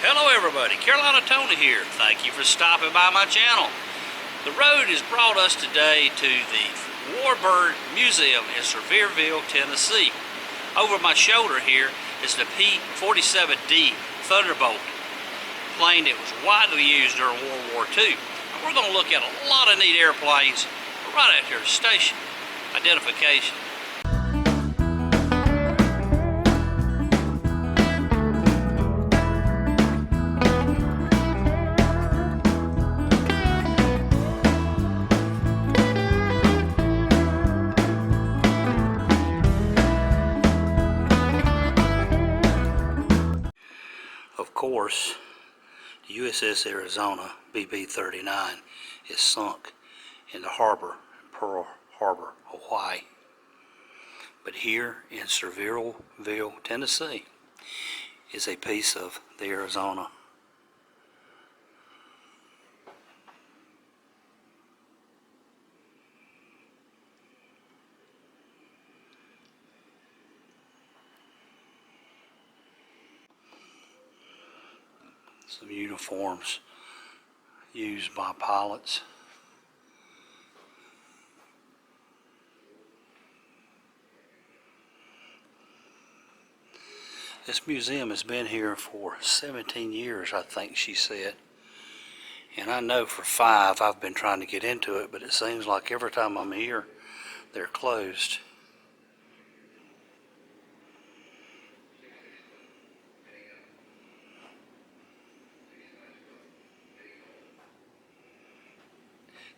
Hello everybody, Carolina Tony here. Thank you for stopping by my channel. The road has brought us today to the Warbird Museum in Servierville, Tennessee. Over my shoulder here is the P-47D Thunderbolt, plane that was widely used during World War II. And we're going to look at a lot of neat airplanes right out here at the station. Identification. Of course, the USS Arizona BB-39 is sunk in the harbor, Pearl Harbor, Hawaii. But here in Servierville, Tennessee, is a piece of the Arizona. Some uniforms used by pilots. This museum has been here for 17 years, I think she said. And I know for 5 I've been trying to get into it, but it seems like every time I'm here, they're closed.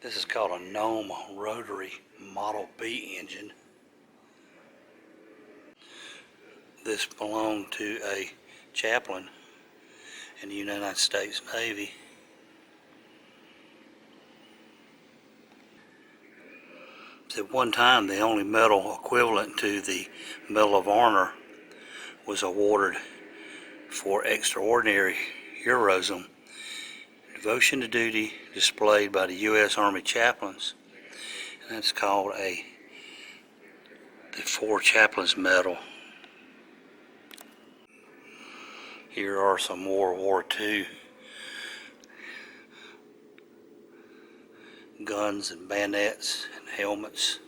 This is called a Gnome Rotary Model B engine. This belonged to a chaplain in the United States Navy. At one time, the only medal equivalent to the Medal of Honor was awarded for extraordinary heroism, devotion to duty displayed by the U.S. Army chaplains, and that's called the Four Chaplains Medal. Here are some World War II guns and bayonets and helmets.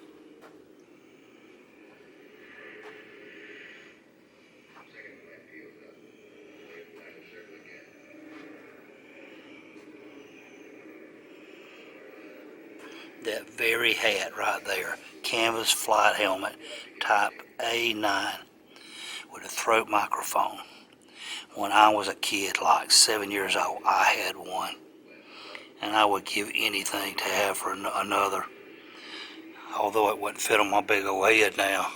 That very hat right there, canvas flight helmet, type A9 with a throat microphone. When I was a kid, like 7 years old, I had one, and I would give anything to have for another, although it wouldn't fit on my big old head now.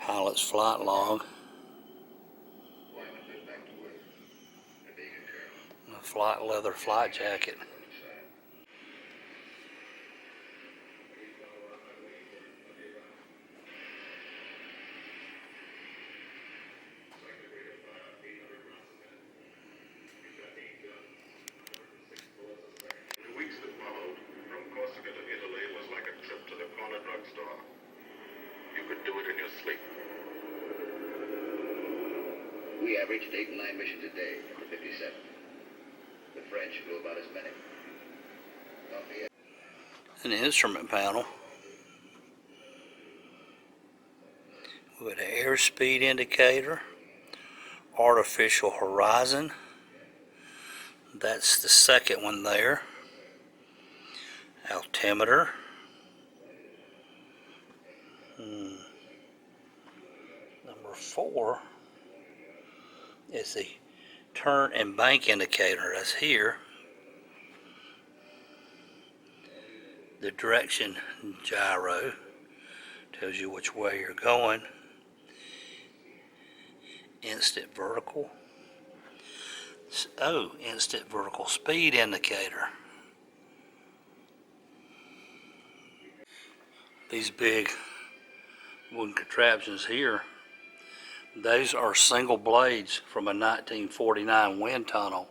Pilot's flight log. A leather flight jacket. The weeks that followed from Corsica to Italy was like a trip to the corner drugstore. You could do it in your sleep. We averaged 8 and 9 missions a day for 57. The French flew about as many. An instrument panel with an airspeed indicator, artificial horizon. That's the second one there. Altimeter. Number 4 is the turn and bank indicator. That's here. The direction gyro tells you which way you're going. Instant vertical. Instant vertical speed indicator. These big wooden contraptions here, those are single blades from a 1949 wind tunnel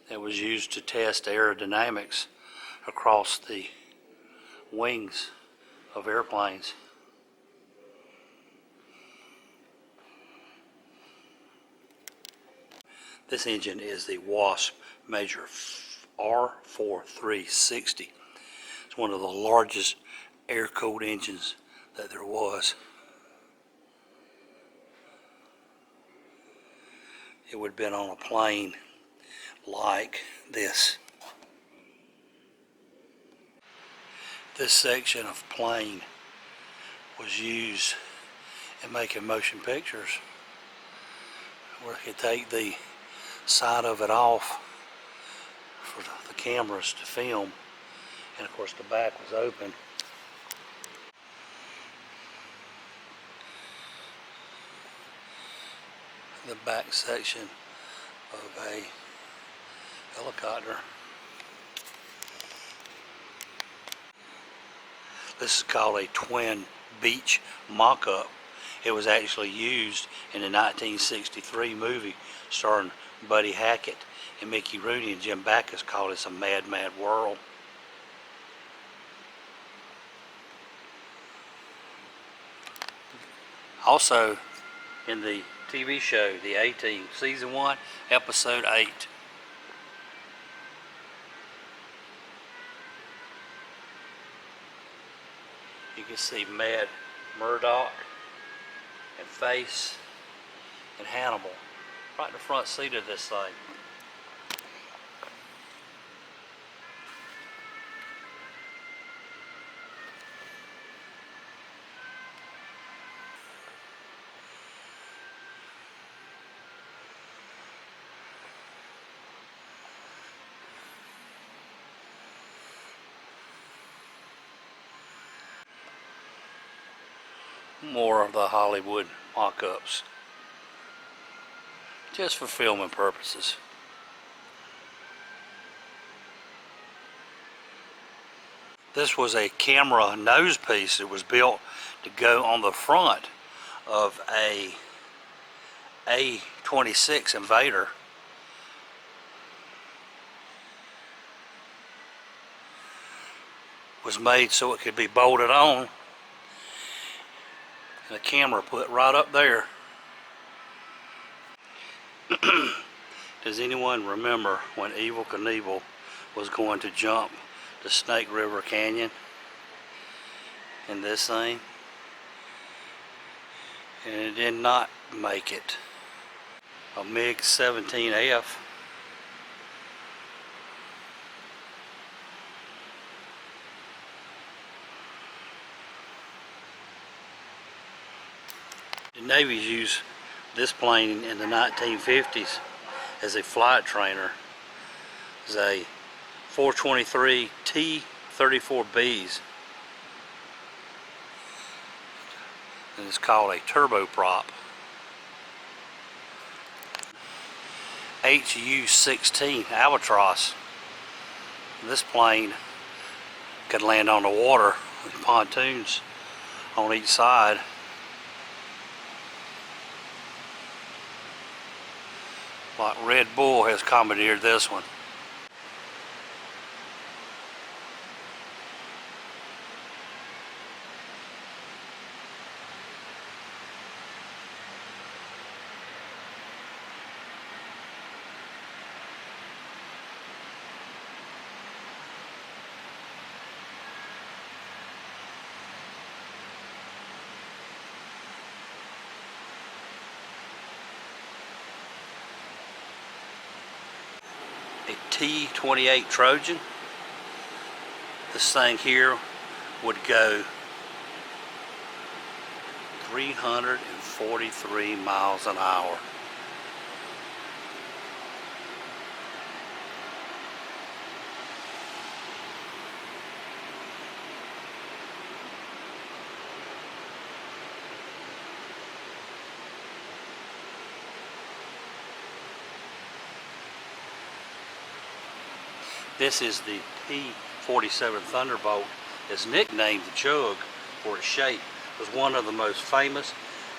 that was used to test aerodynamics across the wings of airplanes. This engine is the Wasp Major R4360. It's one of the largest air-cooled engines that there was. It would have been on a plane like this. This section of plane was used in making motion pictures, where you could take the side of it off for the cameras to film, and of course the back was open. The back section of a helicopter. This is called a twin beach mock-up. It was actually used in the 1963 movie starring Buddy Hackett and Mickey Rooney, and Jim Backus called this a Mad, Mad World. Also in the TV show, The A-Team, Season 1, Episode 8. You can see Mad Murdoch and Face and Hannibal right in the front seat of this thing. More of the Hollywood mock-ups, just for filming purposes. This was a camera nose piece that was built to go on the front of a A-26 Invader. Was made so it could be bolted on, and the camera put right up there. Does anyone remember when Evel Knievel was going to jump the Snake River Canyon in this thing? And it did not make it. A MiG-17F. The Navy's used this plane in the 1950s as a flight trainer. It's a 423 T-34Bs, and it's called a turboprop. HU-16 Albatross. This plane could land on the water with pontoons on each side. Like Red Bull has commandeered this one. A T-28 Trojan. This thing here would go 343 miles an hour. This is the T-47 Thunderbolt is nicknamed the Chug for its shape. It was one of the most famous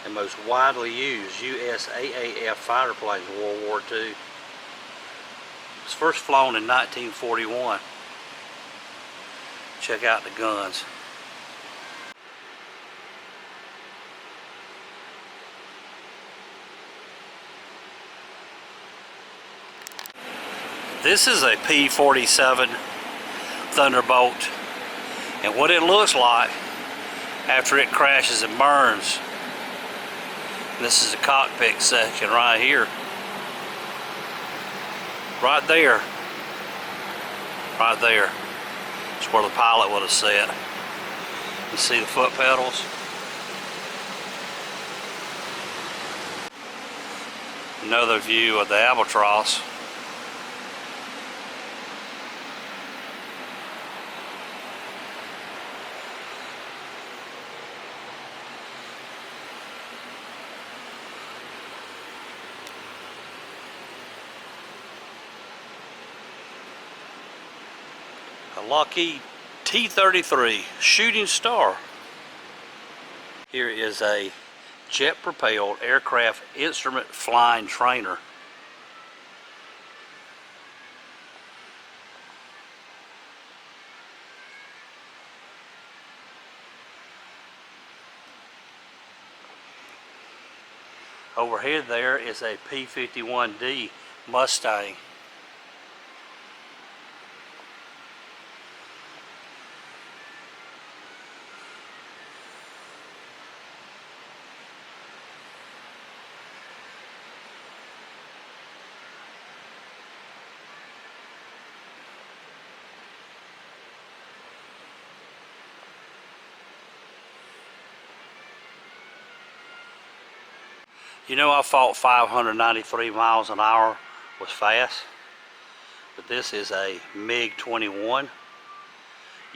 and most widely used USAAF fighter planes in World War II. It was first flown in 1941. Check out the guns. This is a P-47 Thunderbolt, and what it looks like after it crashes and burns. This is the cockpit section right here. Right there. Right there. It's where the pilot would have sat. You see the foot pedals? Another view of the Albatross. A Lockheed T-33 Shooting Star. Here is a jet-propelled aircraft instrument flying trainer. Overhead there is a P-51D Mustang. You know, I thought 593 miles an hour was fast, but this is a MiG-21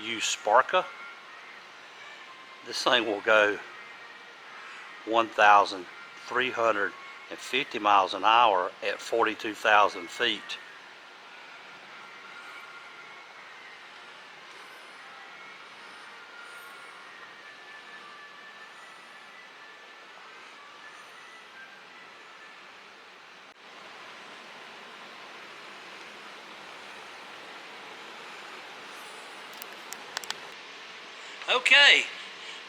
U-Sparka. This thing will go 1,350 miles an hour at 42,000 feet. Okay,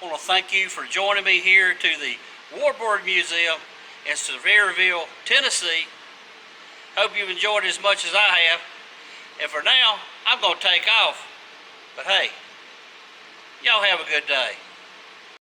I want to thank you for joining me here to the Warbird Museum in Servierville, Tennessee. Hope you've enjoyed it as much as I have. And for now, I'm going to take off. But hey, y'all have a good day.